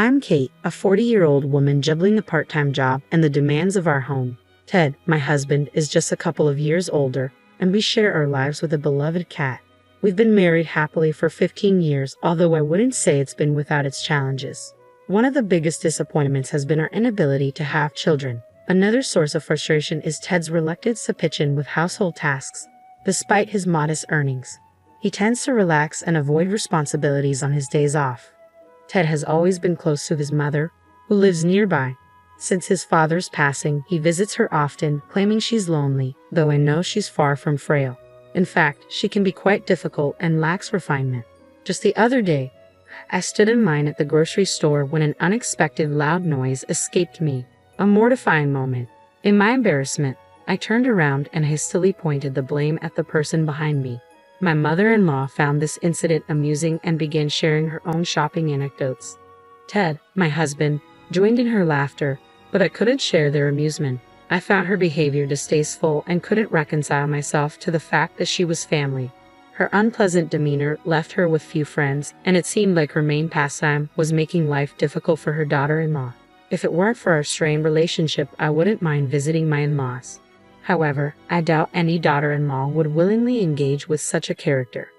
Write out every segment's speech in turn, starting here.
I'm Kate, a 40-year-old woman juggling a part-time job and the demands of our home. Ted, my husband, is just a couple of years older, and we share our lives with a beloved cat. We've been married happily for 15 years, although I wouldn't say it's been without its challenges. One of the biggest disappointments has been our inability to have children. Another source of frustration is Ted's reluctance to pitch in with household tasks. Despite his modest earnings, he tends to relax and avoid responsibilities on his days off. Ted has always been close to his mother, who lives nearby. Since his father's passing, he visits her often, claiming she's lonely, though I know she's far from frail. In fact, she can be quite difficult and lacks refinement. Just the other day, I stood in line at the grocery store when an unexpected loud noise escaped me. A mortifying moment. In my embarrassment, I turned around and hastily pointed the blame at the person behind me. My mother-in-law found this incident amusing and began sharing her own shopping anecdotes. Ted, my husband, joined in her laughter, but I couldn't share their amusement. I found her behavior distasteful and couldn't reconcile myself to the fact that she was family. Her unpleasant demeanor left her with few friends, and it seemed like her main pastime was making life difficult for her daughter-in-law. If it weren't for our strained relationship, I wouldn't mind visiting my in-laws. However, I doubt any daughter-in-law would willingly engage with such a character.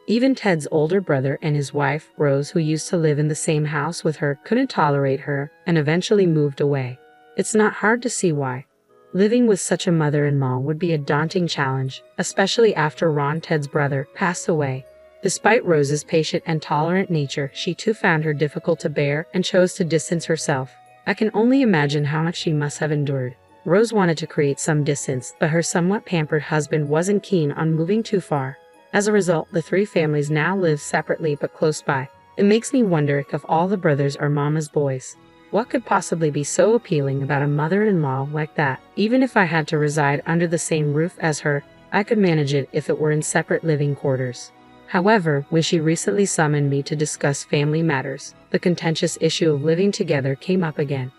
Even Ted's older brother and his wife, Rose, who used to live in the same house with her, couldn't tolerate her and eventually moved away. It's not hard to see why. Living with such a mother-in-law would be a daunting challenge, especially after Ron, Ted's brother, passed away. Despite Rose's patient and tolerant nature, she too found her difficult to bear and chose to distance herself. I can only imagine how much she must have endured. Rose wanted to create some distance, but her somewhat pampered husband wasn't keen on moving too far. As a result, the three families now live separately but close by. It makes me wonder if all the brothers are mama's boys. What could possibly be so appealing about a mother-in-law like that? Even if I had to reside under the same roof as her, I could manage it if it were in separate living quarters. However, when she recently summoned me to discuss family matters, the contentious issue of living together came up again.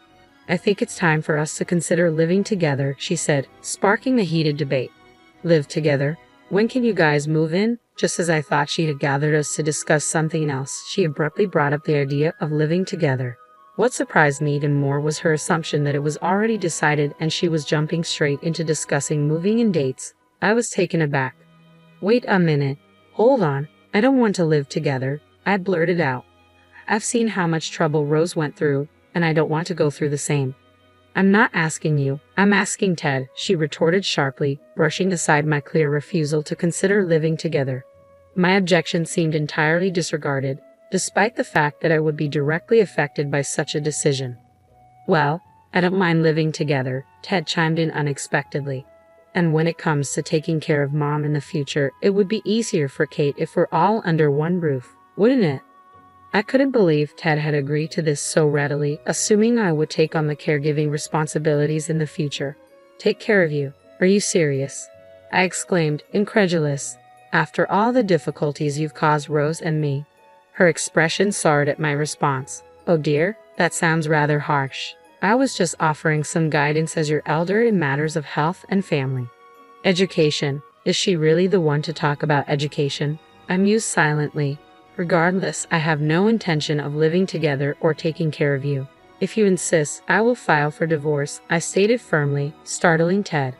I think it's time for us to consider living together, she said, sparking a heated debate. Live together? When can you guys move in? Just as I thought she had gathered us to discuss something else, she abruptly brought up the idea of living together. What surprised me even more was her assumption that it was already decided and she was jumping straight into discussing moving and dates. I was taken aback. Wait a minute. Hold on. I don't want to live together, I blurted out. I've seen how much trouble Rose went through, and I don't want to go through the same. I'm not asking you, I'm asking Ted, she retorted sharply, brushing aside my clear refusal to consider living together. My objection seemed entirely disregarded, despite the fact that I would be directly affected by such a decision. Well, I don't mind living together, Ted chimed in unexpectedly. And when it comes to taking care of Mom in the future, it would be easier for Kate if we're all under one roof, wouldn't it? I couldn't believe Ted had agreed to this so readily, assuming I would take on the caregiving responsibilities in the future. Take care of you? Are you serious? I exclaimed, incredulous. After all the difficulties you've caused Rose and me. Her expression soured at my response. Oh dear, that sounds rather harsh. I was just offering some guidance as your elder in matters of health and family. Education. Is she really the one to talk about education? I mused silently. Regardless, I have no intention of living together or taking care of you. If you insist, I will file for divorce, I stated firmly, startling Ted.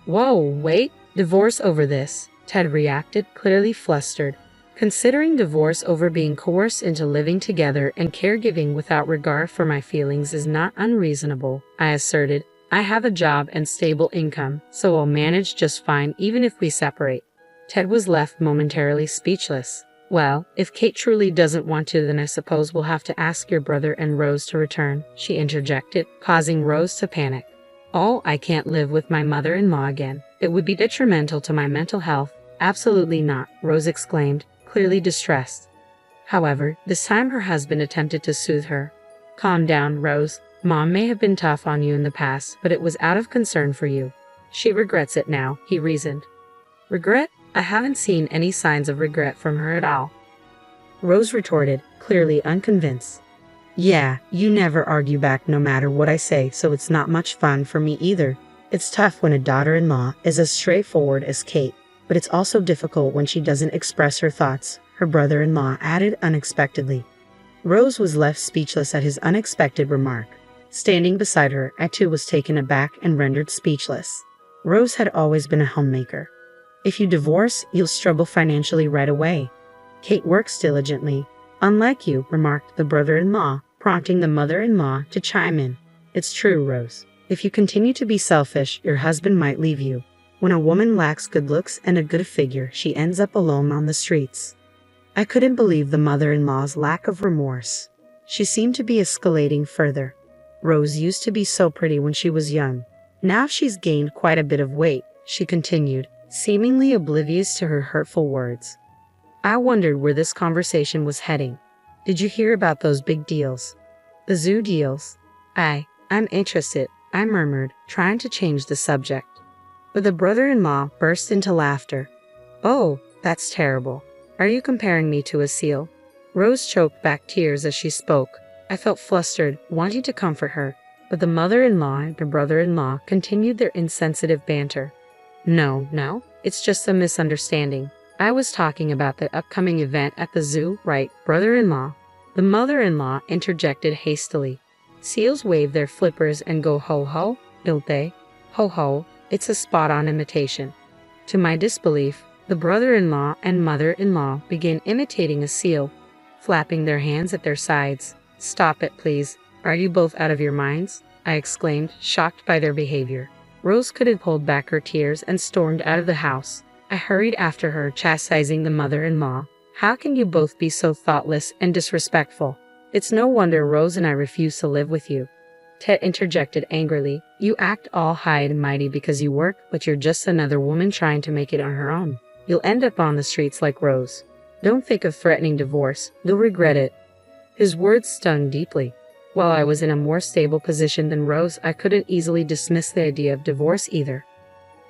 Whoa, wait, divorce over this? Ted reacted, clearly flustered. Considering divorce over being coerced into living together and caregiving without regard for my feelings is not unreasonable, I asserted. I have a job and stable income, so I'll manage just fine even if we separate. Ted was left momentarily speechless. Well, if Kate truly doesn't want to, then I suppose we'll have to ask your brother and Rose to return, she interjected, causing Rose to panic. Oh, I can't live with my mother-in-law again. It would be detrimental to my mental health. Absolutely not, Rose exclaimed, clearly distressed. However, this time her husband attempted to soothe her. Calm down, Rose. Mom may have been tough on you in the past, but it was out of concern for you. She regrets it now, he reasoned. Regret? I haven't seen any signs of regret from her at all. Rose retorted, clearly unconvinced. Yeah, you never argue back no matter what I say, so it's not much fun for me either. It's tough when a daughter-in-law is as straightforward as Kate, but it's also difficult when she doesn't express her thoughts, her brother-in-law added unexpectedly. Rose was left speechless at his unexpected remark. Standing beside her, I too was taken aback and rendered speechless. Rose had always been a homemaker. If you divorce, you'll struggle financially right away. Kate works diligently. Unlike you, remarked the brother-in-law, prompting the mother-in-law to chime in. It's true, Rose. If you continue to be selfish, your husband might leave you. When a woman lacks good looks and a good figure, she ends up alone on the streets. I couldn't believe the mother-in-law's lack of remorse. She seemed to be escalating further. Rose used to be so pretty when she was young. Now she's gained quite a bit of weight, she continued, seemingly oblivious to her hurtful words. I wondered where this conversation was heading. Did you hear about those big deals? The zoo deals? I'm interested, I murmured, trying to change the subject. But the brother-in-law burst into laughter. Oh, that's terrible. Are you comparing me to a seal? Rose choked back tears as she spoke. I felt flustered, wanting to comfort her, but the mother-in-law and the brother-in-law continued their insensitive banter. No, it's just a misunderstanding. I was talking about the upcoming event at the zoo, right, brother-in-law? The mother-in-law interjected hastily. Seals wave their flippers and go ho-ho, don't they? Ho-ho, it's a spot-on imitation. To my disbelief, the brother-in-law and mother-in-law began imitating a seal, flapping their hands at their sides. Stop it, please. Are you both out of your minds? I exclaimed, shocked by their behavior. Rose couldn't hold back her tears and stormed out of the house. I hurried after her, chastising the mother-in-law. How can you both be so thoughtless and disrespectful? It's no wonder Rose and I refuse to live with you. Ted interjected angrily. You act all high and mighty because you work, but you're just another woman trying to make it on her own. You'll end up on the streets like Rose. Don't think of threatening divorce. You'll regret it. His words stung deeply. While I was in a more stable position than Rose, I couldn't easily dismiss the idea of divorce either.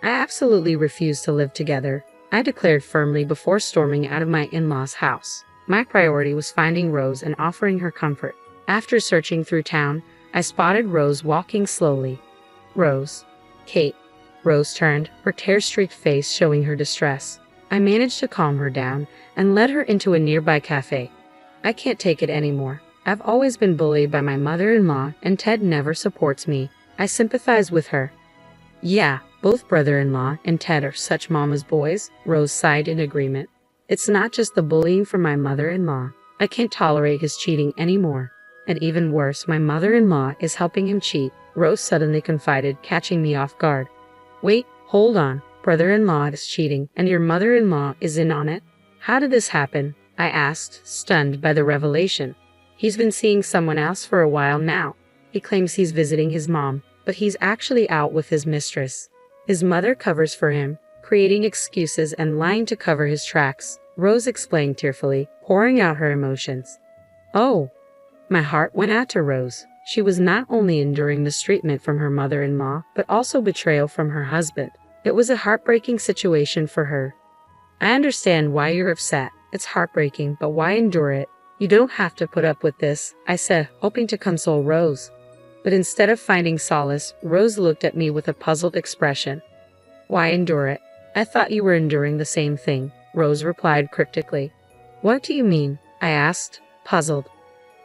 I absolutely refused to live together, I declared firmly before storming out of my in-laws' house. My priority was finding Rose and offering her comfort. After searching through town, I spotted Rose walking slowly. Rose. Kate. Rose turned, her tear-streaked face showing her distress. I managed to calm her down and led her into a nearby cafe. I can't take it anymore. I've always been bullied by my mother-in-law, and Ted never supports me. I sympathize with her. Yeah, both brother-in-law and Ted are such mama's boys, Rose sighed in agreement. It's not just the bullying from my mother-in-law. I can't tolerate his cheating anymore. And even worse, my mother-in-law is helping him cheat, Rose suddenly confided, catching me off guard. Wait, hold on. Brother-in-law is cheating, and your mother-in-law is in on it? How did this happen? I asked, stunned by the revelation. He's been seeing someone else for a while now. He claims he's visiting his mom, but he's actually out with his mistress. His mother covers for him, creating excuses and lying to cover his tracks, Rose explained tearfully, pouring out her emotions. Oh! My heart went out to Rose. She was not only enduring mistreatment from her mother-in-law, but also betrayal from her husband. It was a heartbreaking situation for her. I understand why you're upset. It's heartbreaking, but why endure it? You don't have to put up with this, I said, hoping to console Rose. But instead of finding solace, Rose looked at me with a puzzled expression. Why endure it? I thought you were enduring the same thing, Rose replied cryptically. What do you mean? I asked, puzzled.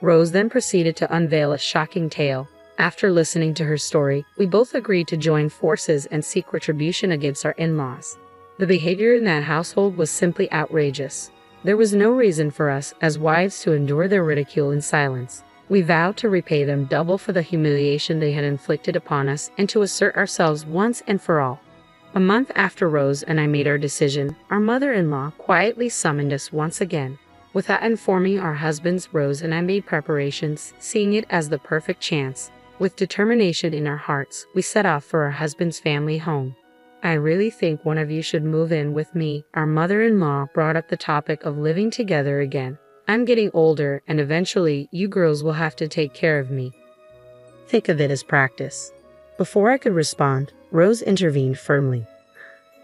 Rose then proceeded to unveil a shocking tale. After listening to her story, we both agreed to join forces and seek retribution against our in-laws. The behavior in that household was simply outrageous. There was no reason for us, as wives, to endure their ridicule in silence. We vowed to repay them double for the humiliation they had inflicted upon us and to assert ourselves once and for all. A month after Rose and I made our decision, our mother-in-law quietly summoned us once again. Without informing our husbands, Rose and I made preparations, seeing it as the perfect chance. With determination in our hearts, we set off for our husband's family home. I really think one of you should move in with me. Our mother-in-law brought up the topic of living together again. I'm getting older, and eventually you girls will have to take care of me. Think of it as practice. Before I could respond, Rose intervened firmly.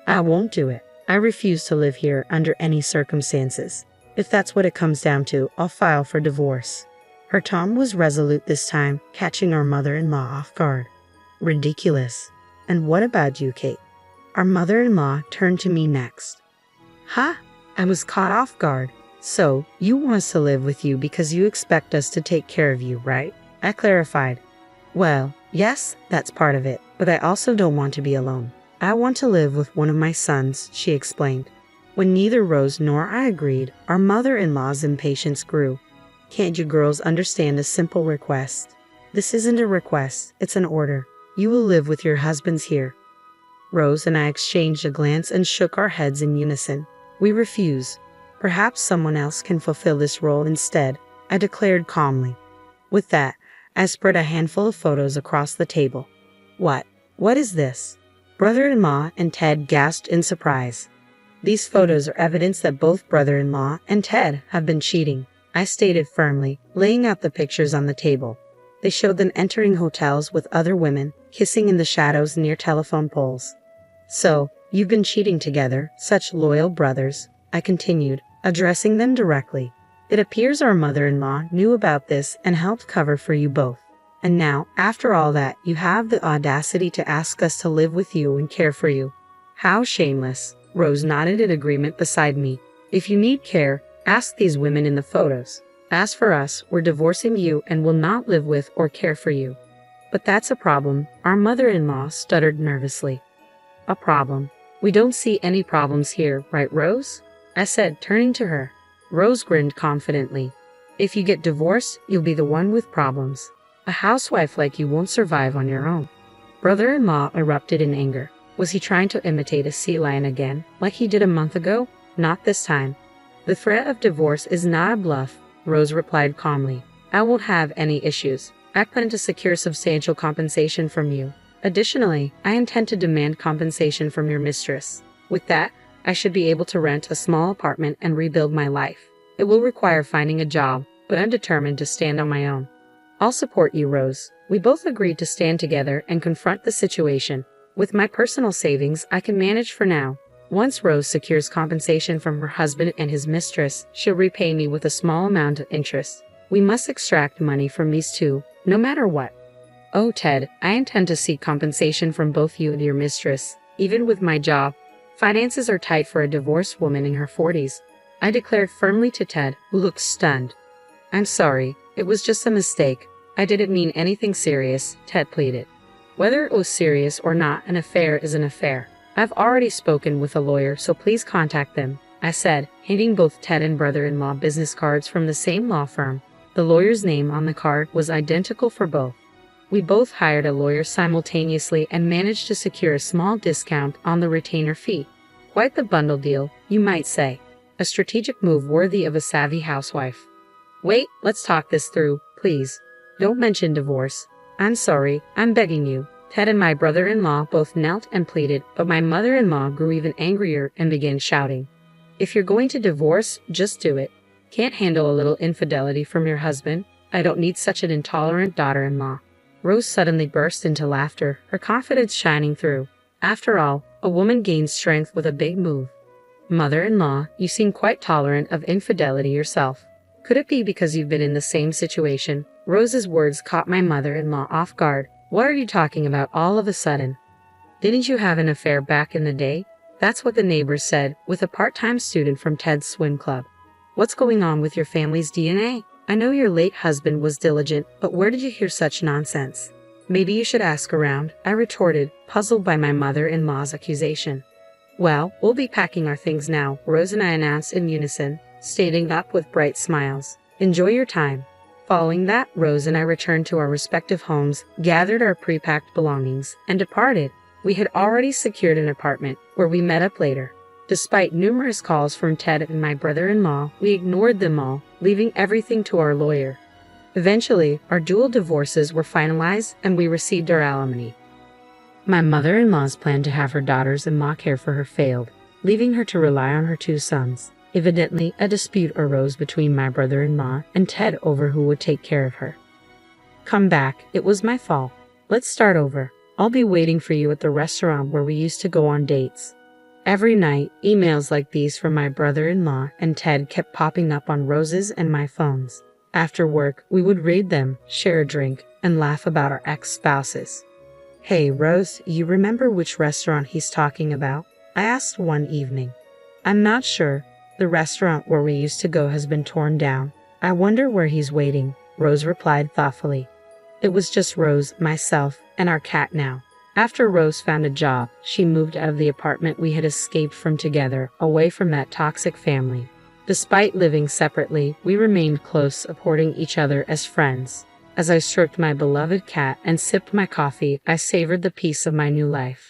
I won't do it. I refuse to live here under any circumstances. If that's what it comes down to, I'll file for divorce. Her tone was resolute this time, catching our mother-in-law off guard. Ridiculous. And what about you, Kate? Our mother-in-law turned to me next. Huh? I was caught off guard. So, you want us to live with you because you expect us to take care of you, right? I clarified. Well, yes, that's part of it, but I also don't want to be alone. I want to live with one of my sons, she explained. When neither Rose nor I agreed, our mother-in-law's impatience grew. Can't you girls understand a simple request? This isn't a request, it's an order. You will live with your husbands here. Rose and I exchanged a glance and shook our heads in unison. We refuse. Perhaps someone else can fulfill this role instead, I declared calmly. With that, I spread a handful of photos across the table. What is this? Brother-in-law and Ted gasped in surprise. These photos are evidence that both brother-in-law and Ted have been cheating, I stated firmly, laying out the pictures on the table. They showed them entering hotels with other women, kissing in the shadows near telephone poles. So, you've been cheating together, such loyal brothers, I continued, addressing them directly. It appears our mother-in-law knew about this and helped cover for you both. And now, after all that, you have the audacity to ask us to live with you and care for you. How shameless. Rose nodded in agreement beside me. If you need care, ask these women in the photos. As for us, we're divorcing you and will not live with or care for you. But that's a problem, our mother-in-law stuttered nervously. A problem? We don't see any problems here, right, Rose? I said, turning to her. Rose grinned confidently. If you get divorced, you'll be the one with problems. A housewife like you won't survive on your own. Brother-in-law erupted in anger. Was he trying to imitate a sea lion again, like he did a month ago? Not this time. The threat of divorce is not a bluff, Rose replied calmly. I won't have any issues. I plan to secure substantial compensation from you. Additionally, I intend to demand compensation from your mistress. With that, I should be able to rent a small apartment and rebuild my life. It will require finding a job, but I'm determined to stand on my own. I'll support you, Rose. We both agreed to stand together and confront the situation. With my personal savings, I can manage for now. Once Rose secures compensation from her husband and his mistress, she'll repay me with a small amount of interest. We must extract money from these two, no matter what. Oh, Ted, I intend to seek compensation from both you and your mistress, even with my job. Finances are tight for a divorced woman in her 40s, I declared firmly to Ted, who looked stunned. I'm sorry, it was just a mistake. I didn't mean anything serious, Ted pleaded. Whether it was serious or not, an affair is an affair. I've already spoken with a lawyer, so please contact them, I said, handing both Ted and brother-in-law business cards from the same law firm. The lawyer's name on the card was identical for both. We both hired a lawyer simultaneously and managed to secure a small discount on the retainer fee. Quite the bundle deal, you might say. A strategic move worthy of a savvy housewife. Wait, let's talk this through, please. Don't mention divorce. I'm sorry, I'm begging you. Ted and my brother-in-law both knelt and pleaded, but my mother-in-law grew even angrier and began shouting. If you're going to divorce, just do it. Can't handle a little infidelity from your husband? I don't need such an intolerant daughter-in-law. Rose suddenly burst into laughter, her confidence shining through. After all, a woman gains strength with a big move. Mother-in-law, you seem quite tolerant of infidelity yourself. Could it be because you've been in the same situation? Rose's words caught my mother-in-law off guard. What are you talking about all of a sudden? Didn't you have an affair back in the day? That's what the neighbors said, with a part-time student from Ted's swim club. What's going on with your family's DNA? I know your late husband was diligent, but where did you hear such nonsense? Maybe you should ask around, I retorted, puzzled by my mother-in-law's accusation. Well, we'll be packing our things now, Rose and I announced in unison, standing up with bright smiles. Enjoy your time. Following that, Rose and I returned to our respective homes, gathered our pre-packed belongings, and departed. We had already secured an apartment, where we met up later. Despite numerous calls from Ted and my brother-in-law, we ignored them all, leaving everything to our lawyer. Eventually, our dual divorces were finalized and we received our alimony. My mother-in-law's plan to have her daughters-in-law care for her failed, leaving her to rely on her two sons. Evidently, a dispute arose between my brother-in-law and Ted over who would take care of her. Come back, it was my fault. Let's start over. I'll be waiting for you at the restaurant where we used to go on dates. Every night, emails like these from my brother-in-law and Ted kept popping up on Rose's and my phones. After work, we would read them, share a drink, and laugh about our ex-spouses. Hey, Rose, you remember which restaurant he's talking about? I asked one evening. I'm not sure. The restaurant where we used to go has been torn down. I wonder where he's waiting, Rose replied thoughtfully. It was just Rose, myself, and our cat now. After Rose found a job, she moved out of the apartment we had escaped from together, away from that toxic family. Despite living separately, we remained close, supporting each other as friends. As I stroked my beloved cat and sipped my coffee, I savored the peace of my new life.